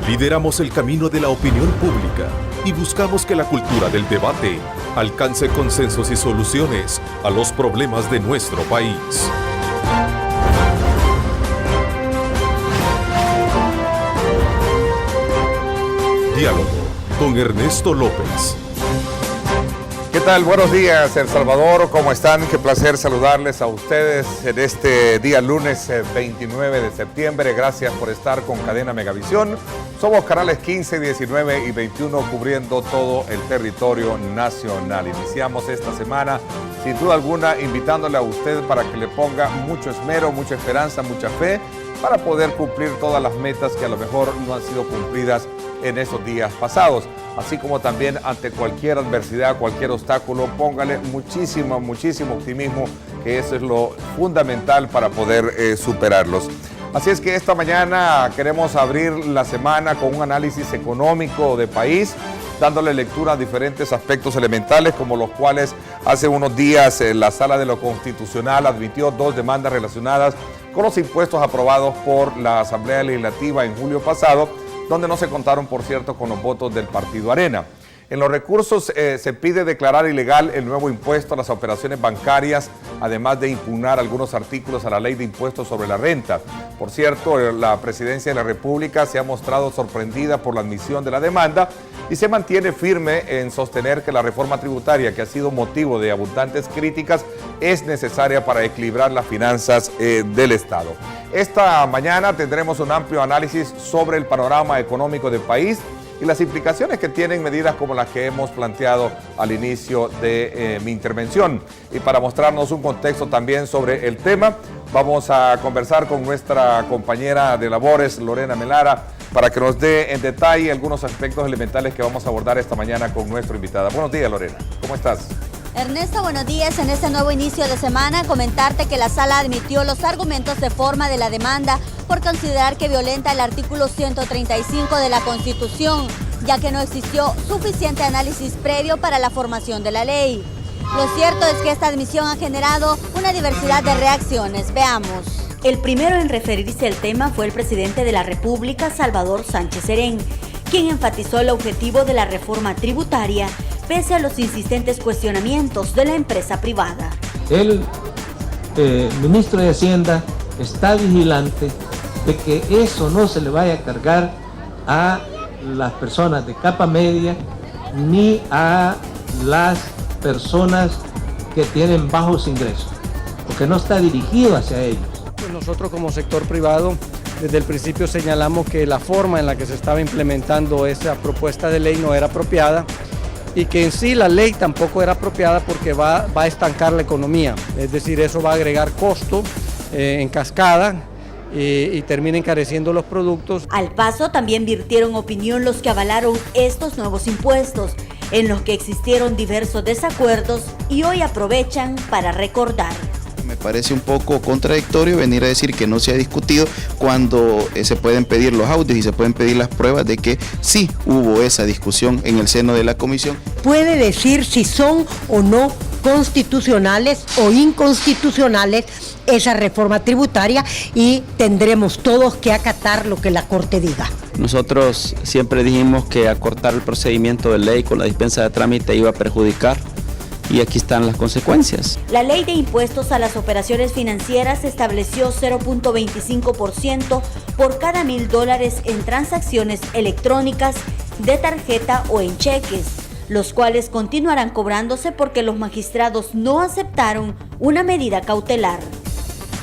Lideramos el camino de la opinión pública y buscamos que la cultura del debate alcance consensos y soluciones a los problemas de nuestro país. Diálogo con Ernesto López. ¿Qué tal? Buenos días, El Salvador. ¿Cómo están? Qué placer saludarles a ustedes en este día lunes 29 de septiembre. Gracias por estar con Cadena Megavisión. Somos canales 15, 19 y 21 cubriendo todo el territorio nacional. Iniciamos esta semana, sin duda alguna, invitándole a usted para que le ponga mucho esmero, mucha esperanza, mucha fe, para poder cumplir todas las metas que a lo mejor no han sido cumplidas en esos días pasados. Así como también ante cualquier adversidad, cualquier obstáculo, póngale muchísimo optimismo, que eso es lo fundamental para poder superarlos. Así es que esta mañana queremos abrir la semana con un análisis económico de país, dándole lectura a diferentes aspectos elementales, como los cuales hace unos días la Sala de lo Constitucional admitió 2 demandas relacionadas con los impuestos aprobados por la Asamblea Legislativa en julio pasado, donde no se contaron, por cierto, con los votos del Partido Arena. En los recursos se pide declarar ilegal el nuevo impuesto a las operaciones bancarias, además de impugnar algunos artículos a la Ley de Impuestos sobre la Renta. Por cierto, la Presidencia de la República se ha mostrado sorprendida por la admisión de la demanda y se mantiene firme en sostener que la reforma tributaria, que ha sido motivo de abundantes críticas, es necesaria para equilibrar las finanzas del Estado. Esta mañana tendremos un amplio análisis sobre el panorama económico del país y las implicaciones que tienen medidas como las que hemos planteado al inicio de mi intervención. Y para mostrarnos un contexto también sobre el tema, vamos a conversar con nuestra compañera de labores, Lorena Melara, para que nos dé en detalle algunos aspectos elementales que vamos a abordar esta mañana con nuestra invitada. Buenos días, Lorena. ¿Cómo estás? Ernesto, buenos días. En este nuevo inicio de semana, comentarte que la Sala admitió los argumentos de forma de la demanda por considerar que violenta el artículo 135 de la Constitución, ya que no existió suficiente análisis previo para la formación de la ley. Lo cierto es que esta admisión ha generado una diversidad de reacciones. Veamos. El primero en referirse al tema fue el presidente de la República, Salvador Sánchez Serén, quien enfatizó el objetivo de la reforma tributaria pese a los insistentes cuestionamientos de la empresa privada. El ministro de Hacienda está vigilante de que eso no se le vaya a cargar a las personas de capa media ni a las personas que tienen bajos ingresos, porque no está dirigido hacia ellos. Nosotros como sector privado desde el principio señalamos que la forma en la que se estaba implementando esa propuesta de ley no era apropiada y que en sí la ley tampoco era apropiada porque va a estancar la economía, es decir, eso va a agregar costo en cascada y termina encareciendo los productos. Al paso también virtieron opinión los que avalaron estos nuevos impuestos, en los que existieron diversos desacuerdos y hoy aprovechan para recordar. Me parece un poco contradictorio venir a decir que no se ha discutido cuando se pueden pedir los audios y se pueden pedir las pruebas de que sí hubo esa discusión en el seno de la comisión. Puede decir si son o no constitucionales o inconstitucionales esa reforma tributaria y tendremos todos que acatar lo que la Corte diga. Nosotros siempre dijimos que acortar el procedimiento de ley con la dispensa de trámite iba a perjudicar. Y aquí están las consecuencias. La ley de impuestos a las operaciones financieras estableció 0.25% por cada $1,000 en transacciones electrónicas, de tarjeta o en cheques, los cuales continuarán cobrándose porque los magistrados no aceptaron una medida cautelar.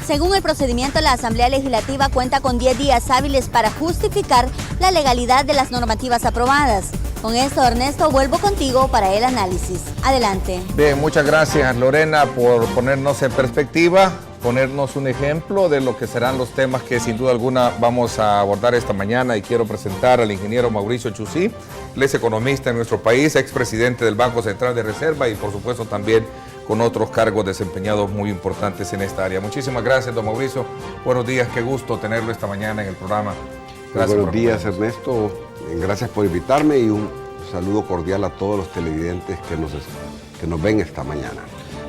Según el procedimiento, la Asamblea Legislativa cuenta con 10 días hábiles para justificar la legalidad de las normativas aprobadas. Con esto, Ernesto, vuelvo contigo para el análisis. Adelante. Bien, muchas gracias, Lorena, por ponernos en perspectiva, ponernos un ejemplo de lo que serán los temas que sin duda alguna vamos a abordar esta mañana. Y quiero presentar al ingeniero Mauricio Chusí. Él es economista en nuestro país, expresidente del Banco Central de Reserva y por supuesto también con otros cargos desempeñados muy importantes en esta área. Muchísimas gracias, don Mauricio. Buenos días, qué gusto tenerlo esta mañana en el programa. Gracias. Buenos días, Ernesto. Gracias por invitarme y un saludo cordial a todos los televidentes que nos ven esta mañana.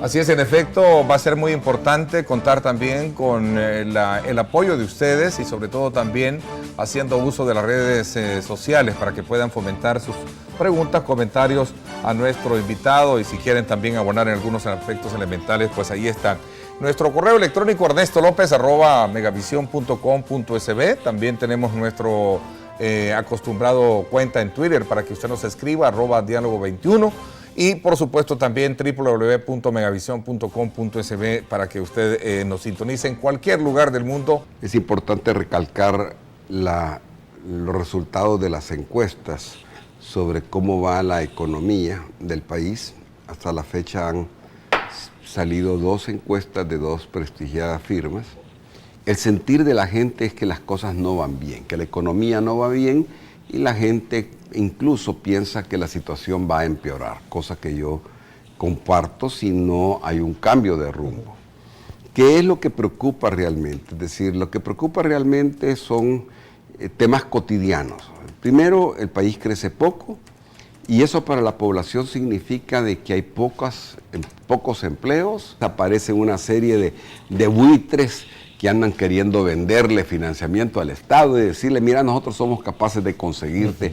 Así es, en efecto, va a ser muy importante contar también con el apoyo de ustedes y sobre todo también haciendo uso de las redes sociales para que puedan fomentar sus preguntas, comentarios a nuestro invitado y si quieren también abonar en algunos aspectos elementales, pues ahí están. Nuestro correo electrónico ernestolopez@megavision.com.sb. También tenemos nuestro acostumbrado cuenta en Twitter para que usted nos escriba, @diálogo21. Y por supuesto también www.megavision.com.sb para que usted nos sintonice en cualquier lugar del mundo. Es importante recalcar los resultados de las encuestas sobre cómo va la economía del país. Hasta la fecha han salido 2 encuestas de 2 prestigiadas firmas. El sentir de la gente es que las cosas no van bien, que la economía no va bien y la gente incluso piensa que la situación va a empeorar, cosa que yo comparto si no hay un cambio de rumbo. ¿Qué es lo que preocupa realmente? Es decir, lo que preocupa realmente son temas cotidianos. Primero, el país crece poco y eso para la población significa de que hay pocos empleos, aparece una serie de buitres que andan queriendo venderle financiamiento al Estado y decirle, mira, nosotros somos capaces de conseguirte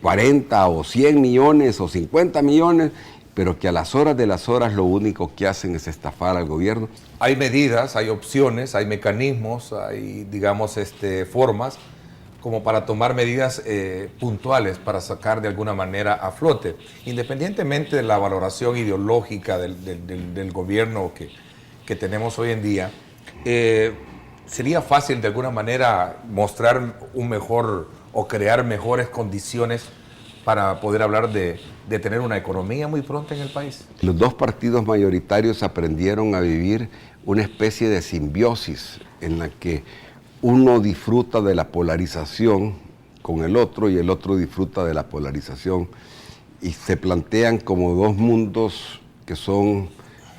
40 o 100 millones o 50 millones, pero que a las horas de las horas lo único que hacen es estafar al gobierno. Hay medidas, hay opciones, hay mecanismos, hay, digamos, formas como para tomar medidas puntuales para sacar de alguna manera a flote, independientemente de la valoración ideológica del gobierno que tenemos hoy en día. Sería fácil de alguna manera mostrar un mejor o crear mejores condiciones para poder hablar de tener una economía muy pronta en el país. Los 2 partidos mayoritarios aprendieron a vivir una especie de simbiosis en la que uno disfruta de la polarización con el otro y el otro disfruta de la polarización y se plantean como 2 mundos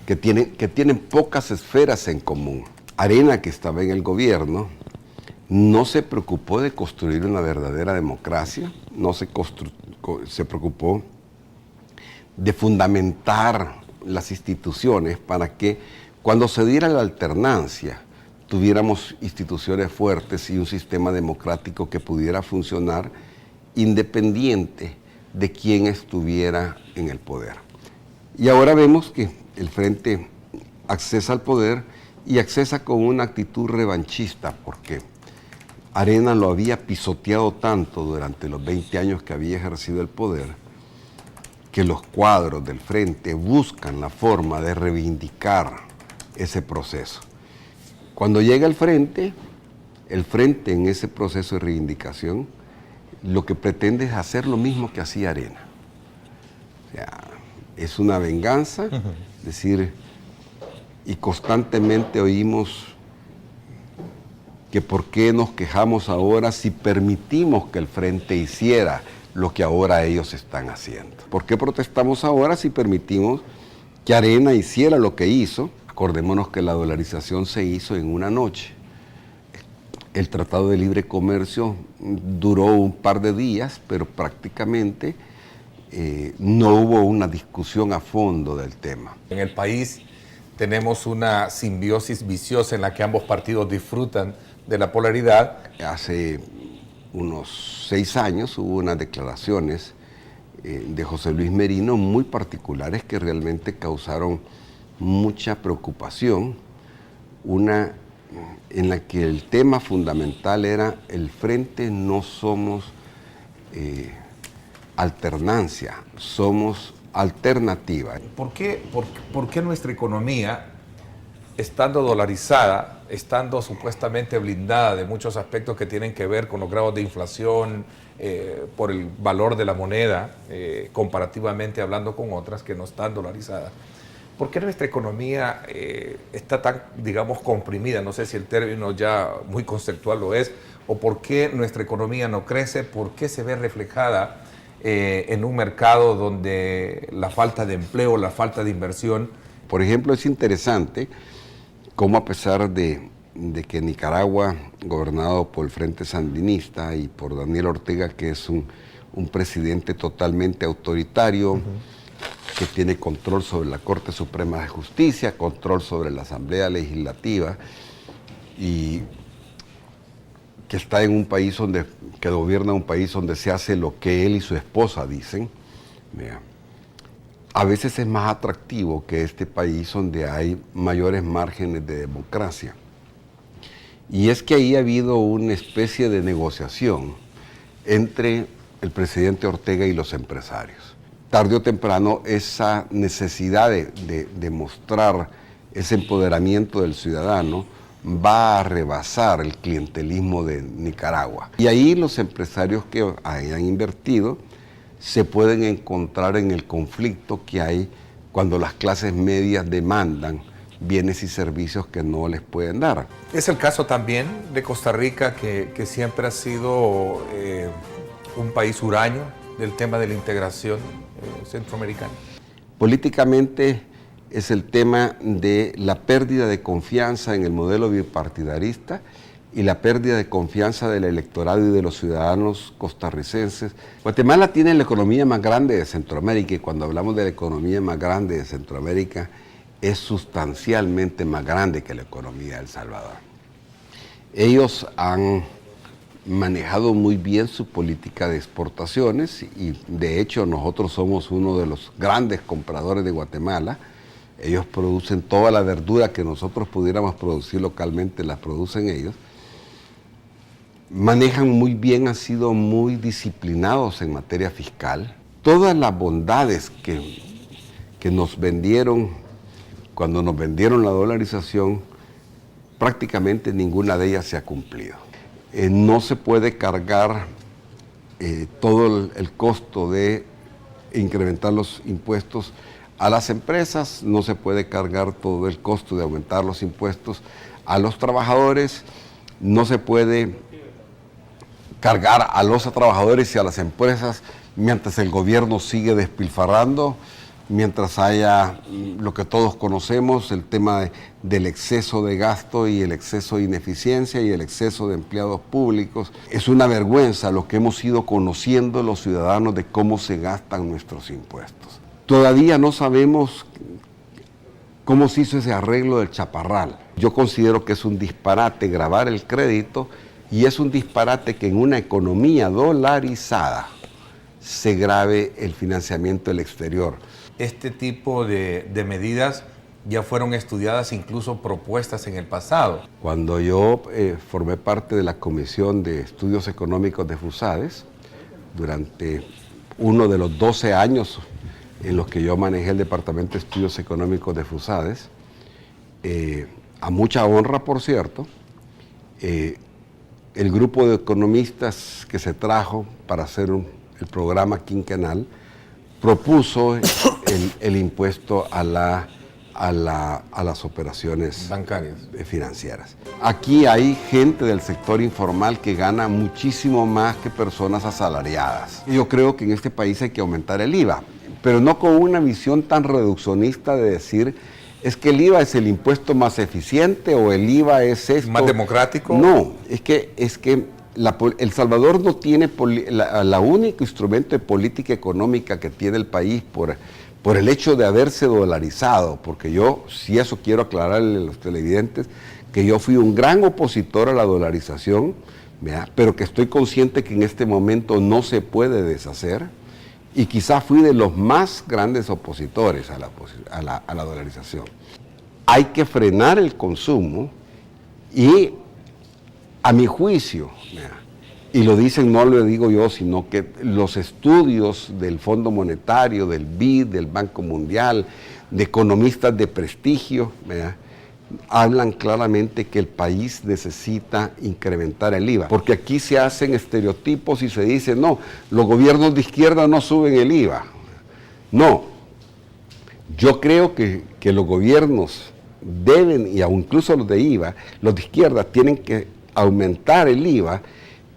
que tienen pocas esferas en común. Arena, que estaba en el gobierno, no se preocupó de construir una verdadera democracia, no se preocupó de fundamentar las instituciones para que cuando se diera la alternancia tuviéramos instituciones fuertes y un sistema democrático que pudiera funcionar independiente de quién estuviera en el poder. Y ahora vemos que el Frente accesa al poder y accesa con una actitud revanchista, porque Arena lo había pisoteado tanto durante los 20 años que había ejercido el poder, que los cuadros del Frente buscan la forma de reivindicar ese proceso. Cuando llega el Frente en ese proceso de reivindicación, lo que pretende es hacer lo mismo que hacía Arena. O sea, es una venganza, es decir, y constantemente oímos que por qué nos quejamos ahora si permitimos que el Frente hiciera lo que ahora ellos están haciendo. ¿Por qué protestamos ahora si permitimos que Arena hiciera lo que hizo? Acordémonos que la dolarización se hizo en una noche. El Tratado de Libre Comercio duró un par de días, pero prácticamente no hubo una discusión a fondo del tema. En el país tenemos una simbiosis viciosa en la que ambos partidos disfrutan de la polaridad. Hace unos 6 años hubo unas declaraciones de José Luis Merino muy particulares que realmente causaron mucha preocupación. Una en la que el tema fundamental era el Frente no somos alternancia, somos alternativa. ¿Por qué nuestra economía, estando dolarizada, estando supuestamente blindada de muchos aspectos que tienen que ver con los grados de inflación, por el valor de la moneda, comparativamente hablando con otras que no están dolarizadas, ¿por qué nuestra economía está tan, digamos, comprimida? No sé si el término ya muy conceptual lo es, o por qué nuestra economía no crece, por qué se ve reflejada en un mercado donde la falta de empleo, la falta de inversión. Por ejemplo, es interesante cómo a pesar de que Nicaragua, gobernado por el Frente Sandinista y por Daniel Ortega, que es un presidente totalmente autoritario, que tiene control sobre la Corte Suprema de Justicia, control sobre la Asamblea Legislativa, y que está en un país que gobierna un país donde se hace lo que él y su esposa dicen. A veces es más atractivo que este país donde hay mayores márgenes de democracia. Y es que ahí ha habido una especie de negociación entre el presidente Ortega y los empresarios. Tarde o temprano esa necesidad de mostrar ese empoderamiento del ciudadano va a rebasar el clientelismo de Nicaragua. Y ahí los empresarios que hayan invertido se pueden encontrar en el conflicto que hay cuando las clases medias demandan bienes y servicios que no les pueden dar. Es el caso también de Costa Rica, que siempre ha sido un país huraño del tema de la integración centroamericana. Políticamente es el tema de la pérdida de confianza en el modelo bipartidarista y la pérdida de confianza del electorado y de los ciudadanos costarricenses. Guatemala tiene la economía más grande de Centroamérica, y cuando hablamos de la economía más grande de Centroamérica, es sustancialmente más grande que la economía de El Salvador. Ellos han manejado muy bien su política de exportaciones y de hecho nosotros somos uno de los grandes compradores de Guatemala. Ellos producen toda la verdura que nosotros pudiéramos producir localmente, la producen ellos. Manejan muy bien, han sido muy disciplinados en materia fiscal. Todas las bondades que nos vendieron cuando nos vendieron la dolarización, prácticamente ninguna de ellas se ha cumplido. No se puede cargar todo el costo de incrementar los impuestos a las empresas, no se puede cargar todo el costo de aumentar los impuestos a los trabajadores, no se puede cargar a los trabajadores y a las empresas mientras el gobierno sigue despilfarrando, mientras haya lo que todos conocemos, el tema del exceso de gasto y el exceso de ineficiencia y el exceso de empleados públicos. Es una vergüenza lo que hemos ido conociendo los ciudadanos de cómo se gastan nuestros impuestos. Todavía no sabemos cómo se hizo ese arreglo del chaparral. Yo considero que es un disparate gravar el crédito y es un disparate que en una economía dolarizada se grave el financiamiento del exterior. Este tipo de medidas ya fueron estudiadas, incluso propuestas en el pasado. Cuando yo formé parte de la Comisión de Estudios Económicos de FUSADES, durante uno de los 12 años en los que yo manejé el Departamento de Estudios Económicos de FUSADES, a mucha honra, por cierto, el grupo de economistas que se trajo para hacer el programa quinquenal propuso el impuesto a las operaciones bancarias financieras. Aquí hay gente del sector informal que gana muchísimo más que personas asalariadas. Yo creo que en este país hay que aumentar el IVA, pero no con una visión tan reduccionista de decir es que el IVA es el impuesto más eficiente o el IVA es esto. ¿Más democrático? No, es que El Salvador no tiene la único instrumento de política económica que tiene el país por el hecho de haberse dolarizado, porque yo, si eso quiero aclararle a los televidentes, que yo fui un gran opositor a la dolarización, ¿verdad? Pero que estoy consciente que en este momento no se puede deshacer, y quizá fui de los más grandes opositores a la dolarización. Hay que frenar el consumo y, a mi juicio, y lo dicen, no lo digo yo, sino que los estudios del Fondo Monetario, del BID, del Banco Mundial, de economistas de prestigio, hablan claramente que el país necesita incrementar el IVA, porque aquí se hacen estereotipos y se dice, no, los gobiernos de izquierda no suben el IVA. No, yo creo que los gobiernos deben, y aún incluso los de IVA, los de izquierda tienen que aumentar el IVA,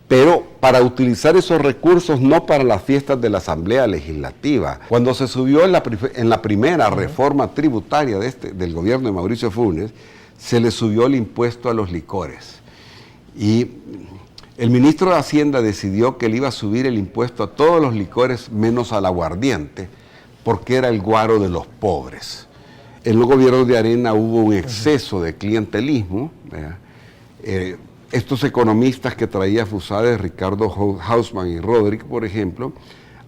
pero para utilizar esos recursos no para las fiestas de la Asamblea Legislativa. Cuando se subió en la primera reforma tributaria del gobierno de Mauricio Funes, se le subió el impuesto a los licores. Y el ministro de Hacienda decidió que le iba a subir el impuesto a todos los licores menos al aguardiente, porque era el guaro de los pobres. En los gobiernos de Arena hubo un exceso de clientelismo. Estos economistas que traía Fusades, Ricardo Hausmann y Roderick, por ejemplo,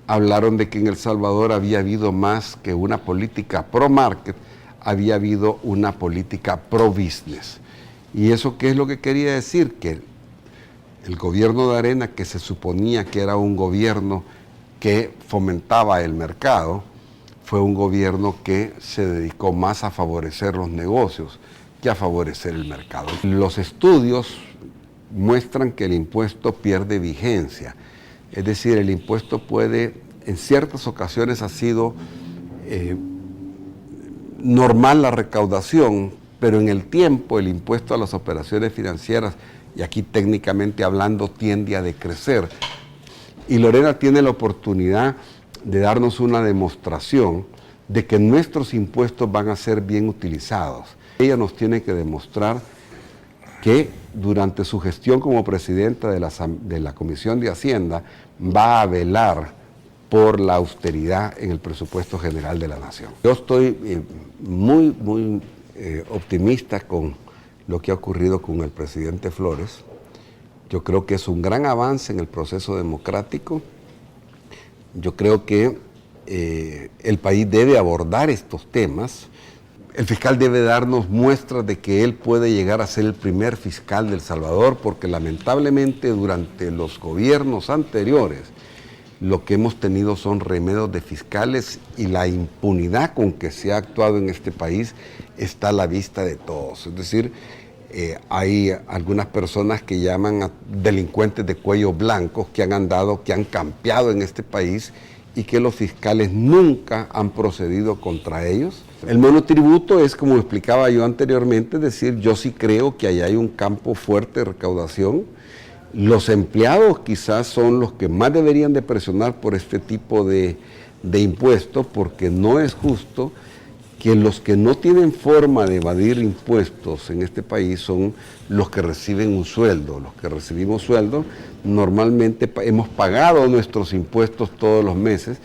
hablaron de que en El Salvador había habido más que una política pro-market, había habido una política pro-business. ¿Y eso qué es lo que quería decir? Que el gobierno de Arena, que se suponía que era un gobierno que fomentaba el mercado, fue un gobierno que se dedicó más a favorecer los negocios que a favorecer el mercado. Los estudios muestran que el impuesto pierde vigencia. Es decir, el impuesto puede, en ciertas ocasiones ha sido normal la recaudación, pero en el tiempo el impuesto a las operaciones financieras, y aquí técnicamente hablando, tiende a decrecer. Y Lorena tiene la oportunidad de darnos una demostración de que nuestros impuestos van a ser bien utilizados. Ella nos tiene que demostrar que durante su gestión como presidenta de la Comisión de Hacienda va a velar por la austeridad en el presupuesto general de la Nación. Yo estoy muy optimista con lo que ha ocurrido con el presidente Flores. Yo creo que es un gran avance en el proceso democrático. Yo creo que el país debe abordar estos temas. El fiscal debe darnos muestras de que él puede llegar a ser el primer fiscal de El Salvador, porque lamentablemente durante los gobiernos anteriores lo que hemos tenido son remedios de fiscales y la impunidad con que se ha actuado en este país está a la vista de todos. Es decir, hay algunas personas que llaman a delincuentes de cuello blanco que han campeado en este país y que los fiscales nunca han procedido contra ellos. El monotributo es, como explicaba yo anteriormente, es decir, yo sí creo que ahí hay un campo fuerte de recaudación. Los empleados quizás son los que más deberían de presionar por este tipo de impuestos, porque no es justo que los que no tienen forma de evadir impuestos en este país son los que reciben un sueldo. Los que recibimos sueldo normalmente hemos pagado nuestros impuestos todos los meses,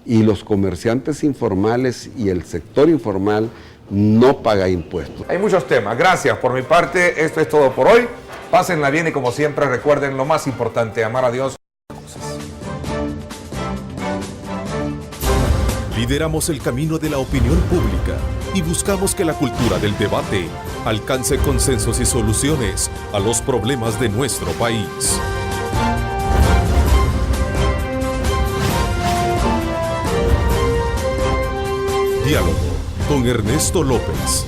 y los comerciantes informales y el sector informal no paga impuestos. Hay muchos temas. Gracias. Por mi parte, esto es todo por hoy. Pásenla bien y como siempre recuerden lo más importante, amar a Dios. Lideramos el camino de la opinión pública y buscamos que la cultura del debate alcance consensos y soluciones a los problemas de nuestro país. Diálogo con Ernesto López.